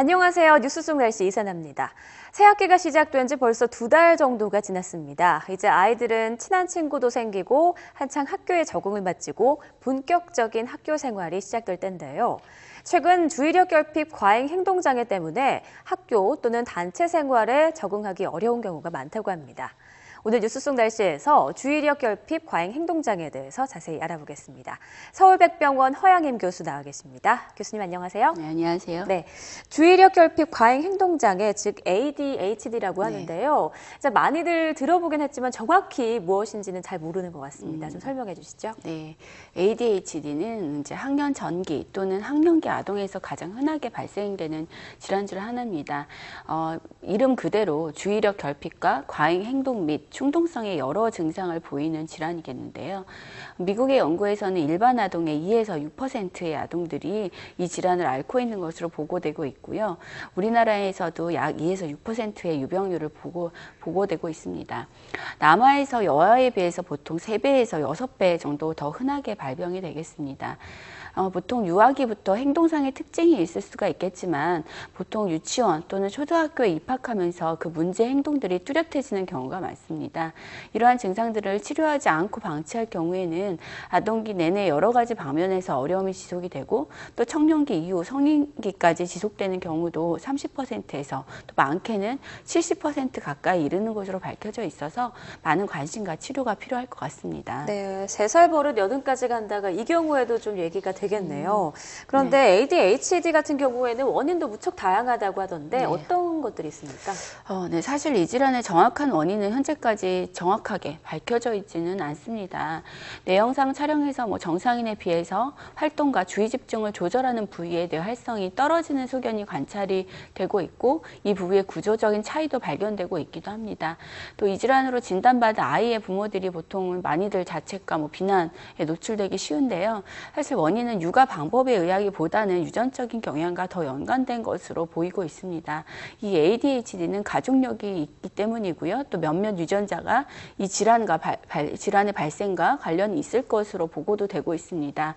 안녕하세요. 뉴스 속 날씨 이산아입니다. 새학기가 시작된 지 벌써 2달 정도가 지났습니다. 이제 아이들은 친한 친구도 생기고 한창 학교에 적응을 마치고 본격적인 학교 생활이 시작될 때인데요. 최근 주의력 결핍 과잉 행동장애 때문에 학교 또는 단체 생활에 적응하기 어려운 경우가 많다고 합니다. 오늘 뉴스 속 날씨에서 주의력 결핍 과잉 행동장애에 대해서 자세히 알아보겠습니다. 서울백병원 허양임 교수 나와 계십니다. 교수님 안녕하세요. 네, 안녕하세요. 네, 주의력 결핍 과잉 행동장애, 즉 ADHD라고 하는데요. 자, 많이들 들어보긴 했지만 정확히 무엇인지는 잘 모르는 것 같습니다. 좀 설명해 주시죠. 네, ADHD는 이제 학년 전기 또는 학령기 아동에서 가장 흔하게 발생되는 질환 중 하나입니다. 이름 그대로 주의력 결핍과 과잉 행동 및 충동성의 여러 증상을 보이는 질환이겠는데요. 미국의 연구에서는 일반 아동의 2에서 6%의 아동들이 이 질환을 앓고 있는 것으로 보고되고 있고요. 우리나라에서도 약 2에서 6%의 유병률을 보고되고 있습니다. 남아에서 여아에 비해서 보통 3배에서 6배 정도 더 흔하게 발병이 되겠습니다. 보통 유아기부터 행동상의 특징이 있을 수가 있겠지만 보통 유치원 또는 초등학교에 입학하면서 그 문제 행동들이 뚜렷해지는 경우가 많습니다. 이러한 증상들을 치료하지 않고 방치할 경우에는 아동기 내내 여러 가지 방면에서 어려움이 지속이 되고 또 청년기 이후 성인기까지 지속되는 경우도 30%에서 또 많게는 70% 가까이 이르는 것으로 밝혀져 있어서 많은 관심과 치료가 필요할 것 같습니다. 네, 3살 버릇 여든까지 간다가 이 경우에도 좀 얘기가 되겠네요. 그런데 ADHD 같은 경우에는 원인도 무척 다양하다고 하던데 어떤 것들이 있습니까? 네, 사실 이 질환의 정확한 원인은 현재까지 정확하게 밝혀져 있지는 않습니다. 뇌영상 촬영에서 정상인에 비해서 활동과 주의 집중을 조절하는 부위의 뇌 활성이 떨어지는 소견이 관찰이 되고 있고 이 부위의 구조적인 차이도 발견되고 있기도 합니다. 또 이 질환으로 진단받은 아이의 부모들이 보통 많이들 자책과 비난에 노출되기 쉬운데요. 사실 원인은 육아 방법에 의하기보다는 유전적인 경향과 더 연관된 것으로 보이고 있습니다. 이 ADHD는 가족력이 있기 때문이고요. 또 몇몇 유전자가 이 질환의 발생과 관련이 있을 것으로 보고도 되고 있습니다.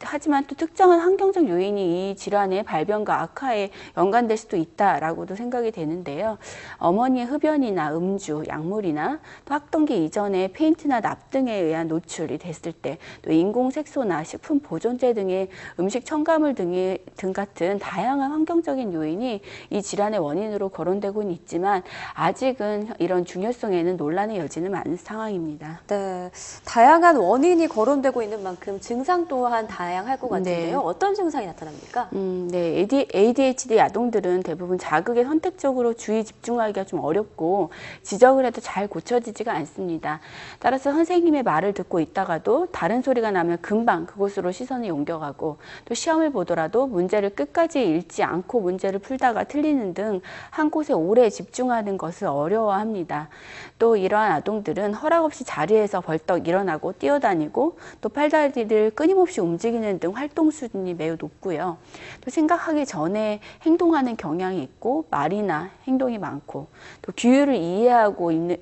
하지만 또 특정한 환경적 요인이 이 질환의 발병과 악화에 연관될 수도 있다라고도 생각이 되는데요. 어머니의 흡연이나 음주, 약물이나 또 학동기 이전에 페인트나 납 등에 의한 노출이 됐을 때 또 인공색소나 식품 보존제 등의 음식 첨가물 등 같은 다양한 환경적인 요인이 이 질환의 원인으로 거론되고는 있지만 아직은 이런 중요성에는 논란의 여지는 많은 상황입니다. 네, 다양한 원인이 거론되고 있는 만큼 증상 또한 다양할 것 같은데요. 네. 어떤 증상이 나타납니까? 네, ADHD 아동들은 대부분 자극에 선택적으로 주의 집중하기가 좀 어렵고 지적을 해도 잘 고쳐지지가 않습니다. 따라서 선생님의 말을 듣고 있다가도 다른 소리가 나면 금방 그곳으로 시선이 옮겨가고 또 시험을 보더라도 문제를 끝까지 읽지 않고 문제를 풀다가 틀리는 등 한 곳에 오래 집중하는 것을 어려워합니다. 또 이러한 아동들은 허락 없이 자리에서 벌떡 일어나고 뛰어다니고 또 팔다리를 끊임없이 움직이는 등 활동 수준이 매우 높고요. 또 생각하기 전에 행동하는 경향이 있고 말이나 행동이 많고 또 규율을 이해하고 있는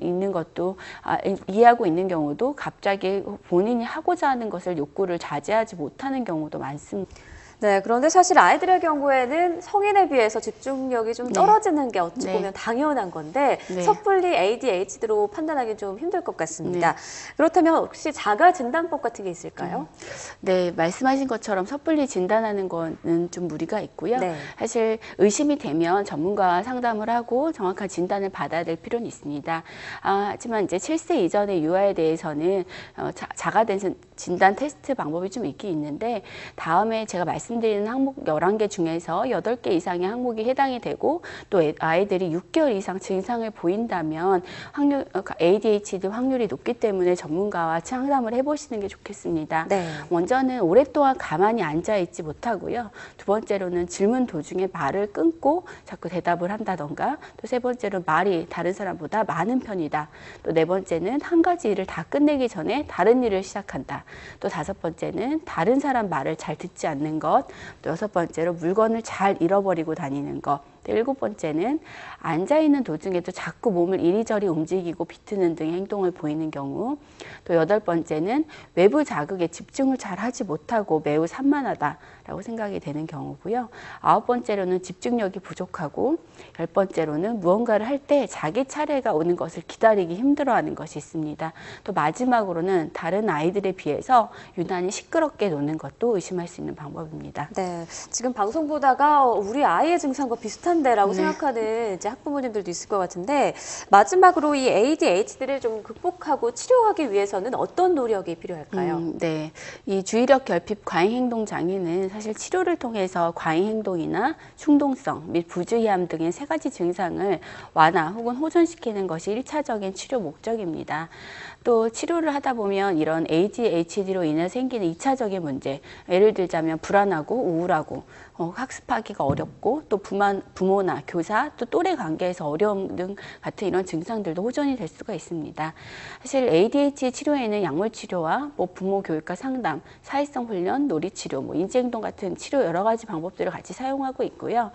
경우도 갑자기 본인이 하고자 하는 것을 욕구를 자제하지 못하는 경우도 많습니다. 네, 그런데 사실 아이들의 경우에는 성인에 비해서 집중력이 좀 떨어지는 게 어찌 보면 당연한 건데 섣불리 ADHD로 판단하기 좀 힘들 것 같습니다. 그렇다면 혹시 자가 진단법 같은 게 있을까요? 네, 말씀하신 것처럼 섣불리 진단하는 거는 좀 무리가 있고요. 사실 의심이 되면 전문가와 상담을 하고 정확한 진단을 받아야 될 필요는 있습니다. 하지만 이제 7세 이전의 유아에 대해서는 자가된 진단 테스트 방법이 좀 있긴 있는데 다음에 제가 말씀드리는 항목 11개 중에서 8개 이상의 항목이 해당이 되고 또 아이들이 6개월 이상 증상을 보인다면 ADHD 확률이 높기 때문에 전문가와 상담을 해보시는 게 좋겠습니다. 먼저는 오랫동안 가만히 앉아있지 못하고요. 두 번째로는 질문 도중에 말을 끊고 자꾸 대답을 한다던가 또 세 번째로 말이 다른 사람보다 많은 편이다. 또 네 번째는 한 가지 일을 다 끝내기 전에 다른 일을 시작한다. 또 다섯 번째는 다른 사람 말을 잘 듣지 않는 것, 또 여섯 번째로 물건을 잘 잃어버리고 다니는 것, 또 7번째는 앉아있는 도중에도 자꾸 몸을 이리저리 움직이고 비트는 등의 행동을 보이는 경우, 또 8번째는 외부 자극에 집중을 잘 하지 못하고 매우 산만하다라고 생각이 되는 경우고요. 9번째로는 집중력이 부족하고, 10번째로는 무언가를 할 때 자기 차례가 오는 것을 기다리기 힘들어하는 것이 있습니다. 또 마지막으로는 다른 아이들에 비해서 유난히 시끄럽게 노는 것도 의심할 수 있는 방법입니다. 네, 지금 방송 보다가 우리 아이의 증상과 비슷한데라고 생각하는 이제 학부모님들도 있을 것 같은데, 마지막으로 이 ADHD를 좀 극복하고 치료하기 위해서는 어떤 노력이 필요할까요? 네, 이 주의력 결핍 과잉행동 장애는 사실 치료를 통해서 과잉행동이나 충동성 및 부주의함 등의 3가지 증상을 완화 혹은 호전시키는 것이 1차적인 치료 목적입니다. 또 치료를 하다 보면 이런 ADHD로 인해 생기는 2차적인 문제, 예를 들자면 불안하고 우울하고 학습하기가 어렵고, 또 부모나 교사, 또 또래 관계에서 어려움 등 같은 이런 증상들도 호전이 될 수가 있습니다. 사실 ADHD 치료에는 약물 치료와 부모 교육과 상담, 사회성 훈련, 놀이 치료, 인지행동 같은 치료 여러 가지 방법들을 같이 사용하고 있고요.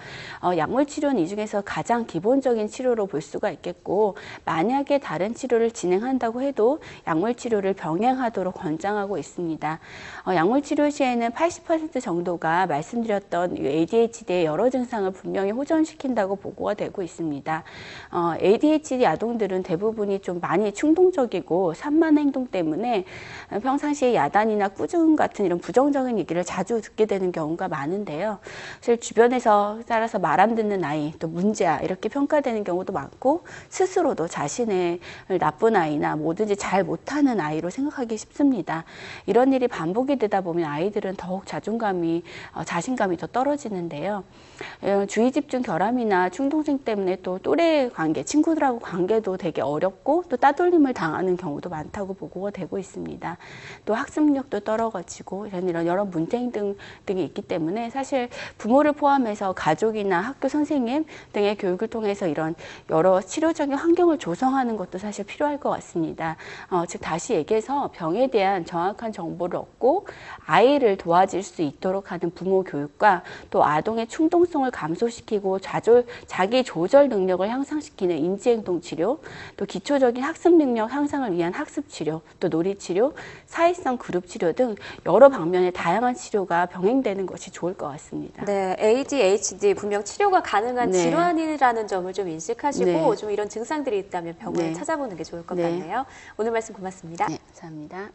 약물 치료는 이 중에서 가장 기본적인 치료로 볼 수가 있겠고, 만약에 다른 치료를 진행한다고 해도 약물 치료를 병행하도록 권장하고 있습니다. 약물 치료 시에는 80% 정도가 말씀드렸던 ADHD의 여러 증상을 분명히 호전시킨다고 보고가 되고 있습니다. ADHD 아동들은 대부분이 좀 많이 충동적이고 산만 행동 때문에 평상시에 야단이나 꾸중 같은 이런 부정적인 얘기를 자주 듣게 되는 경우가 많은데요. 사실 주변에서 따라서 말 안 듣는 아이, 또 문제야 이렇게 평가되는 경우도 많고, 스스로도 자신을 나쁜 아이나 뭐든지 잘 못하는 아이로 생각하기 쉽습니다. 이런 일이 반복이 되다 보면 아이들은 더욱 자존감이, 자신감이 더 떨어지는데요. 주의 집중 결함이나 충동性때문에 또 또래 관계, 친구들하고 관계도 되게 어렵고, 또 따돌림을 당하는 경우도 많다고 보고가 되고 있습니다. 또 학습력도 떨어지고 이런 여러 문제 등이 있기 때문에 사실 부모를 포함해서 가족이나 학교 선생님 등의 교육을 통해서 이런 여러 치료적인 환경을 조성하는 것도 사실 필요할 것 같습니다. 즉 다시 얘기해서 병에 대한 정확한 정보를 얻고 아이를 도와줄 수 있도록 하는 부모 교육과, 또 아동의 충동성을 감소시키고 자기 조절 능력을 향상시키는 인지행동 치료, 또 기초적인 학습 능력 향상을 위한 학습 치료, 또 놀이 치료, 사회성 그룹 치료 등 여러 방면의 다양한 치료가 병행되는 것이 좋을 것 같습니다. 네, ADHD 분명 치료가 가능한 네. 질환이라는 점을 좀 인식하시고 네. 좀 이런 증상들이 있다면 병원을 네. 찾아보는 게 좋을 것 네. 같네요. 오늘 말씀 고맙습니다. 네, 감사합니다.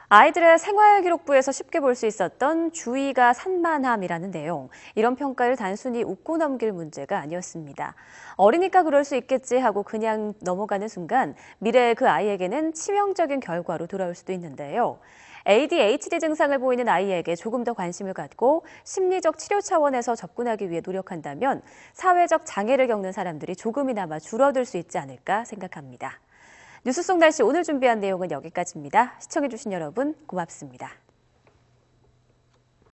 아이들의 생활기록부에서 쉽게 볼 수 있었던 주의가 산만함이라는 내용. 이런 평가를 단순히 웃고 넘길 문제가 아니었습니다. 어리니까 그럴 수 있겠지 하고 그냥 넘어가는 순간 미래의 그 아이에게는 치명적인 결과로 돌아올 수도 있는데요. ADHD 증상을 보이는 아이에게 조금 더 관심을 갖고 심리적 치료 차원에서 접근하기 위해 노력한다면 사회적 장애를 겪는 사람들이 조금이나마 줄어들 수 있지 않을까 생각합니다. 뉴스 속 날씨 오늘 준비한 내용은 여기까지입니다. 시청해주신 여러분 고맙습니다.